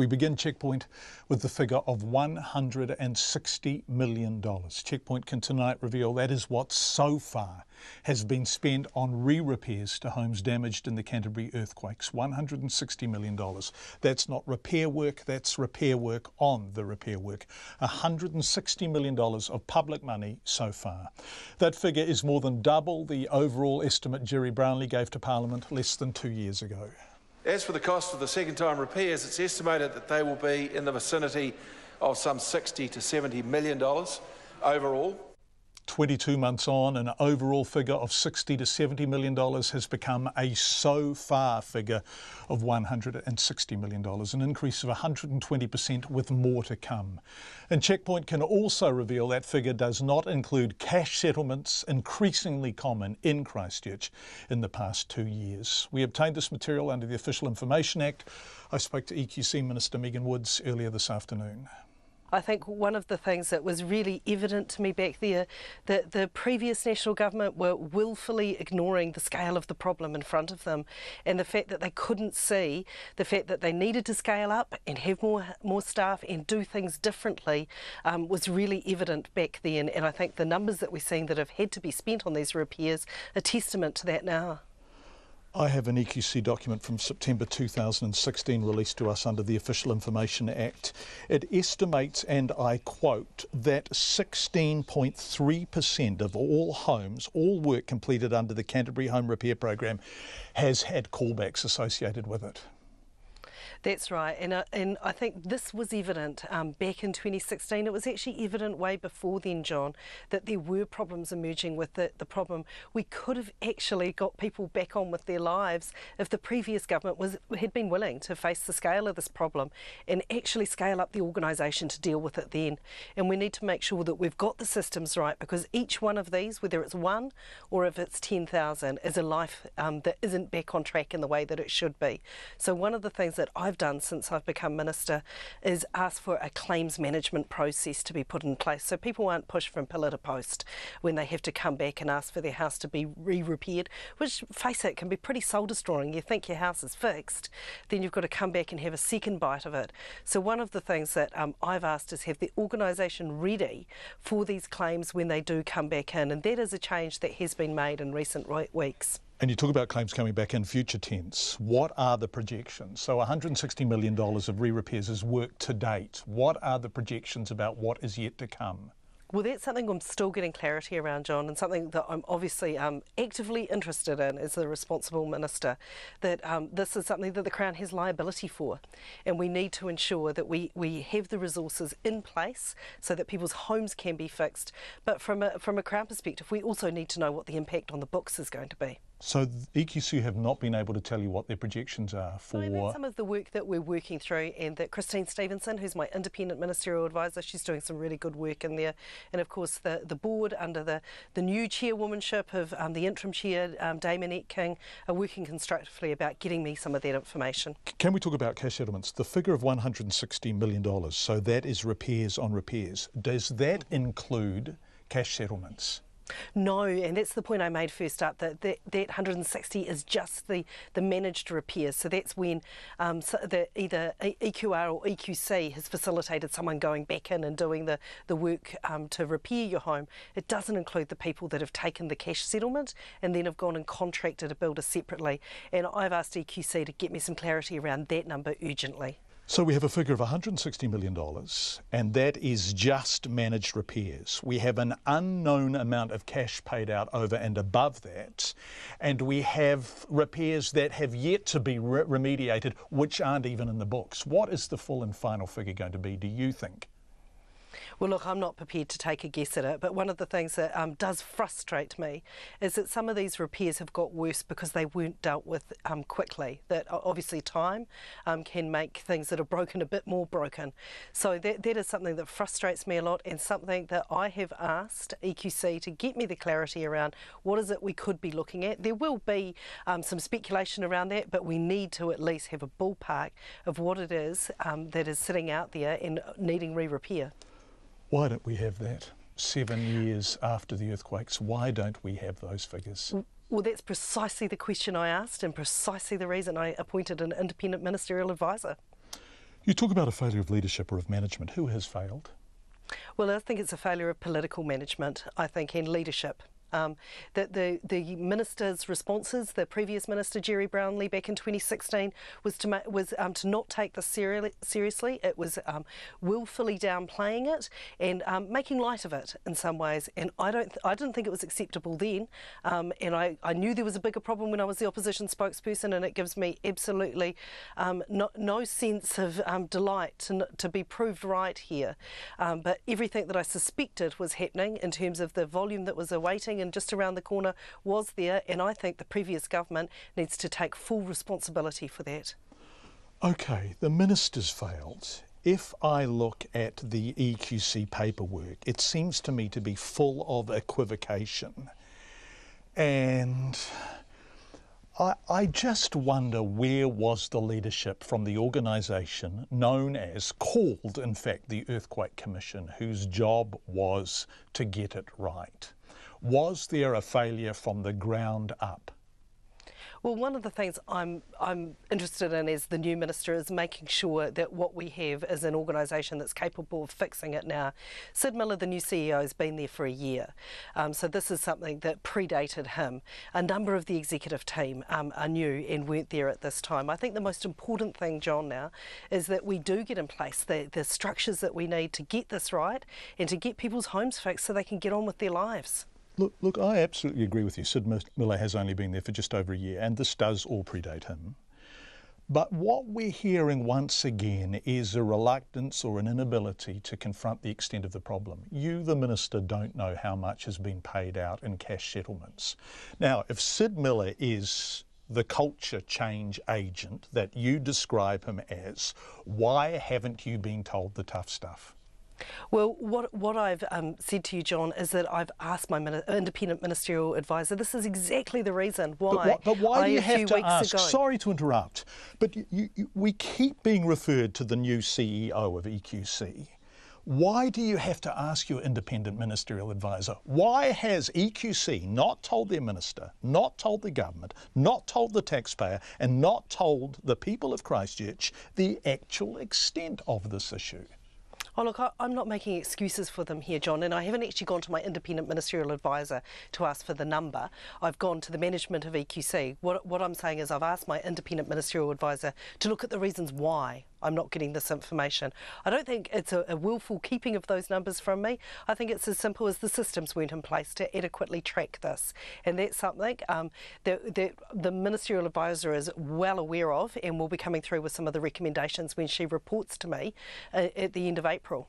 We begin Checkpoint with the figure of $160 million. Checkpoint can tonight reveal that is what so far has been spent on re-repairs to homes damaged in the Canterbury earthquakes. $160 million. That's not repair work, that's repair work on the repair work. $160 million of public money so far. That figure is more than double the overall estimate Gerry Brownlee gave to Parliament less than 2 years ago. As for the cost of the second-time repairs, it's estimated that they will be in the vicinity of some $60 to $70 million overall. 22 months on, an overall figure of $60 to $70 million has become a so far figure of $160 million, an increase of 120% with more to come. And Checkpoint can also reveal that figure does not include cash settlements, increasingly common in Christchurch in the past 2 years. We obtained this material under the Official Information Act. I spoke to EQC Minister Megan Woods earlier this afternoon. I think one of the things that was really evident to me back there, that the previous National Government were willfully ignoring the scale of the problem in front of them, and the fact that they couldn't see the fact that they needed to scale up and have more staff and do things differently was really evident back then. And I think the numbers that we're seeing that have had to be spent on these repairs are testament to that now. I have an EQC document from September 2016 released to us under the Official Information Act. It estimates, and I quote, that 16.3% of all homes, all work completed under the Canterbury Home Repair Program has had callbacks associated with it. That's right, and I think this was evident back in 2016. It was actually evident way before then, John, that there were problems emerging with the problem. We could have actually got people back on with their lives if the previous government had been willing to face the scale of this problem and actually scale up the organisation to deal with it then. And we need to make sure that we've got the systems right, because each one of these, whether it's one or if it's 10,000, is a life that isn't back on track in the way that it should be. So one of the things that I've done since I've become Minister is ask for a claims management process to be put in place so people aren't pushed from pillar to post when they have to come back and ask for their house to be re-repaired, which, face it, can be pretty soul destroying. You think your house is fixed, then you've got to come back and have a second bite of it. So one of the things that I've asked is have the organisation ready for these claims when they do come back in, and that is a change that has been made in recent weeks. And you talk about claims coming back in future tense. What are the projections? So $160 million of re-repairs is work to date. What are the projections about what is yet to come? Well, that's something I'm still getting clarity around, John, and something that I'm obviously actively interested in as the responsible minister, that this is something that the Crown has liability for, and we need to ensure that we have the resources in place so that people's homes can be fixed. But from a Crown perspective, we also need to know what the impact on the books is going to be. So EQC have not been able to tell you what their projections are for... Some of the work that we're working through, and that Christine Stevenson, who's my independent ministerial advisor, she's doing some really good work in there. And of course the board under the new chairwomanship of the interim chair, Damonette King, are working constructively about getting me some of that information. Can we talk about cash settlements? The figure of $160 million, so that is repairs on repairs. Does that include cash settlements? No, and that's the point I made first up, that 160 is just the managed repairs. So that's when either EQR or EQC has facilitated someone going back in and doing the work to repair your home. It doesn't include the people that have taken the cash settlement and then have gone and contracted a builder separately. And I've asked EQC to get me some clarity around that number urgently. So we have a figure of $160 million, and that is just managed repairs. We have an unknown amount of cash paid out over and above that, and we have repairs that have yet to be remediated, which aren't even in the books. What is the full and final figure going to be, do you think? Well, look, I'm not prepared to take a guess at it, but one of the things that does frustrate me is that some of these repairs have got worse because they weren't dealt with quickly. That obviously time can make things that are broken a bit more broken. So that is something that frustrates me a lot, and something that I have asked EQC to get me the clarity around what is it we could be looking at. There will be some speculation around that, but we need to at least have a ballpark of what it is that is sitting out there and needing re-repair. Why don't we have that 7 years after the earthquakes? Why don't we have those figures? Well, that's precisely the question I asked, and precisely the reason I appointed an independent ministerial advisor. You talk about a failure of leadership or of management. Who has failed? Well, I think it's a failure of political management, I think, and leadership. That the minister's responses, the previous minister Gerry Brownlee back in 2016, was to not take this seriously. It was willfully downplaying it and making light of it in some ways. And I didn't think it was acceptable then. And I knew there was a bigger problem when I was the opposition spokesperson, and it gives me absolutely no sense of delight to be proved right here. But everything that I suspected was happening in terms of the volume that was awaiting and just around the corner was there, and I think the previous government needs to take full responsibility for that. Okay, the minister's failed. If I look at the EQC paperwork, it seems to me to be full of equivocation, and I just wonder, where was the leadership from the organisation called in fact the Earthquake Commission, whose job was to get it right? Was there a failure from the ground up? Well, one of the things I'm interested in as the new minister is making sure that what we have is an organisation that's capable of fixing it now. Sid Miller, the new CEO, has been there for a year, so this is something that predated him. A number of the executive team are new and weren't there at this time. I think the most important thing, John, now is that we do get in place the structures that we need to get this right and to get people's homes fixed so they can get on with their lives. Look, I absolutely agree with you. Sid Miller has only been there for just over a year, and this does all predate him. But what we're hearing once again is a reluctance or an inability to confront the extent of the problem. You, the minister, don't know how much has been paid out in cash settlements. Now, if Sid Miller is the culture change agent that you describe him as, why haven't you been told the tough stuff? Well, what I've said to you, John, is that I've asked my independent ministerial advisor. This is exactly the reason why. But why do you have to ask? Sorry to interrupt, but we keep being referred to the new CEO of EQC. Why do you have to ask your independent ministerial advisor? Why has EQC not told their minister, not told the government, not told the taxpayer, and not told the people of Christchurch the actual extent of this issue? Oh, look, I'm not making excuses for them here, John, and I haven't actually gone to my independent ministerial advisor to ask for the number. I've gone to the management of EQC. What I'm saying is I've asked my independent ministerial advisor to look at the reasons why I'm not getting this information. I don't think it's a willful keeping of those numbers from me. I think it's as simple as the systems weren't in place to adequately track this. And that's something that the ministerial advisor is well aware of and will be coming through with some of the recommendations when she reports to me at the end of April.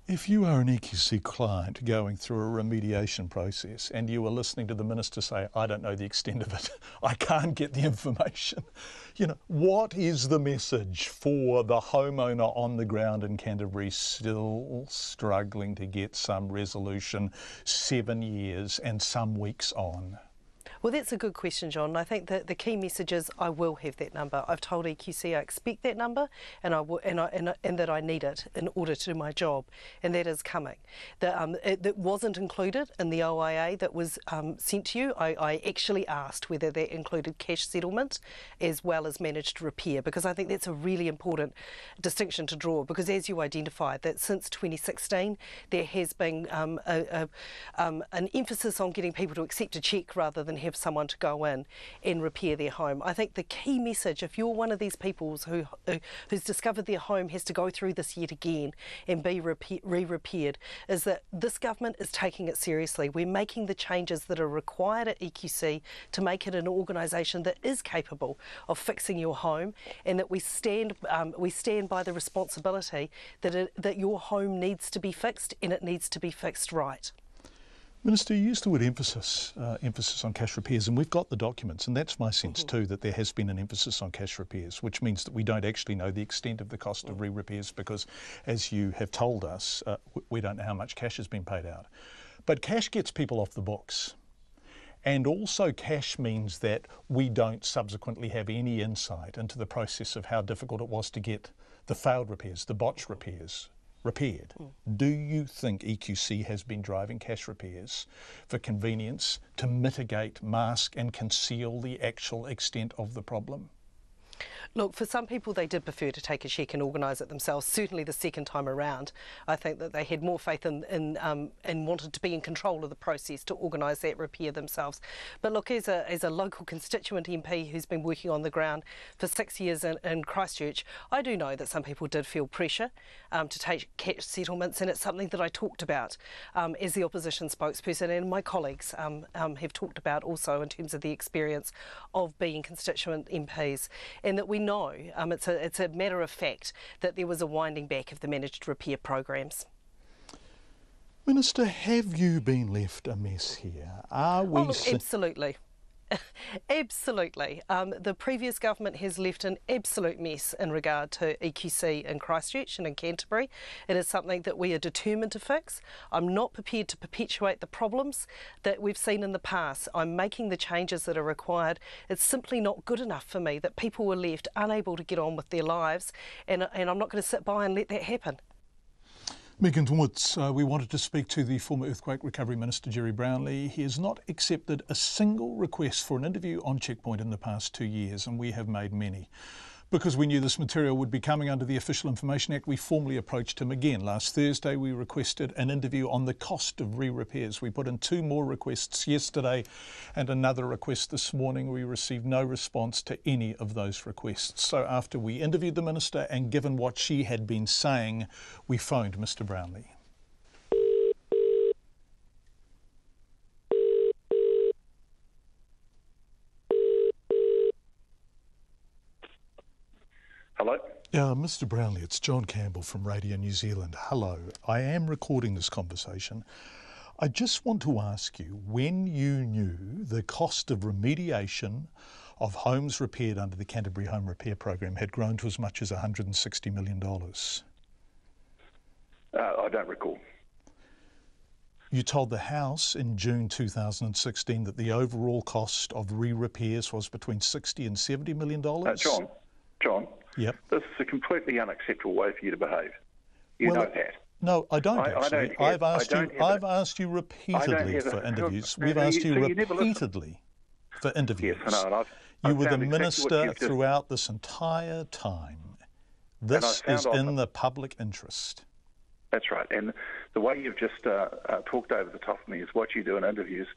If you are an EQC client going through a remediation process and you are listening to the minister say, I don't know the extent of it, I can't get the information, what is the message for the homeowner on the ground in Canterbury still struggling to get some resolution 7 years and some weeks on? Well, that's a good question, John. I think that the key message is I will have that number. I've told EQC I expect that number, and and that I need it in order to do my job, and that is coming. That wasn't included in the OIA that was sent to you. I actually asked whether that included cash settlement as well as managed repair, because I think that's a really important distinction to draw. Because as you identified, that since 2016 there has been an emphasis on getting people to accept a cheque rather than have someone to go in and repair their home. I think the key message, if you're one of these people who's discovered their home has to go through this yet again and be re-repaired, is that this government is taking it seriously. We're making the changes that are required at EQC to make it an organisation that is capable of fixing your home, and that we stand by the responsibility that your home needs to be fixed, and it needs to be fixed right. Minister, you used the word emphasis on cash repairs, and we've got the documents, and that's my sense too, that there has been an emphasis on cash repairs, which means that we don't actually know the extent of the cost of re-repairs because, as you have told us, we don't know how much cash has been paid out. But cash gets people off the books. And also cash means that we don't subsequently have any insight into the process of how difficult it was to get the failed repairs, the botched repairs, repaired. Do you think EQC has been driving cash repairs for convenience to mitigate, mask and conceal the actual extent of the problem? Look, for some people they did prefer to take a cheque and organise it themselves. Certainly the second time around, I think that they had more faith in and wanted to be in control of the process to organise that repair themselves. But look, as a local constituent MP who's been working on the ground for 6 years in Christchurch, I do know that some people did feel pressure to take cash settlements, and it's something that I talked about as the opposition spokesperson, and my colleagues have talked about also in terms of the experience of being constituent MPs, and that we know it's a matter of fact that there was a winding back of the managed repair programs. Minister, have you been left a mess here? Look, absolutely. Absolutely. The previous government has left an absolute mess in regard to EQC in Christchurch and in Canterbury. It is something that we are determined to fix. I'm not prepared to perpetuate the problems that we've seen in the past. I'm making the changes that are required. It's simply not good enough for me that people were left unable to get on with their lives, and I'm not going to sit by and let that happen. Megan Woods, we wanted to speak to the former Earthquake Recovery Minister Gerry Brownlee. He has not accepted a single request for an interview on Checkpoint in the past 2 years, and we have made many. Because we knew this material would be coming under the Official Information Act, we formally approached him again. Last Thursday we requested an interview on the cost of re-repairs. We put in 2 more requests yesterday and another request this morning. We received no response to any of those requests. So after we interviewed the Minister and given what she had been saying, we phoned Mr Brownlee. Hello? Mr Brownlee, it's John Campbell from Radio New Zealand. Hello. I am recording this conversation. I just want to ask you, when you knew the cost of remediation of homes repaired under the Canterbury Home Repair Program had grown to as much as $160 million? I don't recall. You told the House in June 2016 that the overall cost of re-repairs was between $60 and $70 million? John, yep. This is a completely unacceptable way for you to behave. You know that. No, I don't actually. I've asked you repeatedly for interviews. We've asked you repeatedly for interviews. Yes, I know. You were the minister throughout this entire time. This is in the public interest. That's right. And the way you've just talked over the top of me is what you do in interviews,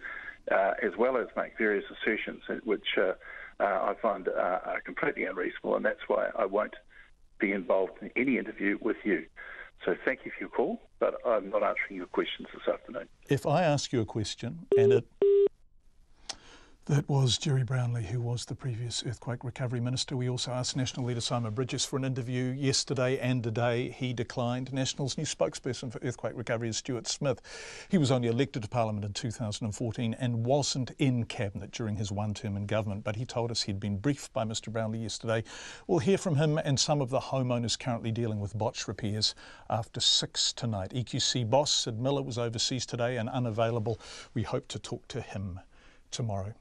as well as make various assertions, which I find completely unreasonable, and that's why I won't be involved in any interview with you. So thank you for your call, but I'm not answering your questions this afternoon. If I ask you a question, and that was Gerry Brownlee, who was the previous Earthquake Recovery Minister. We also asked National leader Simon Bridges for an interview yesterday and today. He declined. National's new spokesperson for Earthquake Recovery is Stuart Smith. He was only elected to Parliament in 2014 and wasn't in Cabinet during his one term in government, but he told us he'd been briefed by Mr Brownlee yesterday. We'll hear from him and some of the homeowners currently dealing with botched repairs after 6 tonight. EQC boss Sid Miller was overseas today and unavailable. We hope to talk to him tomorrow.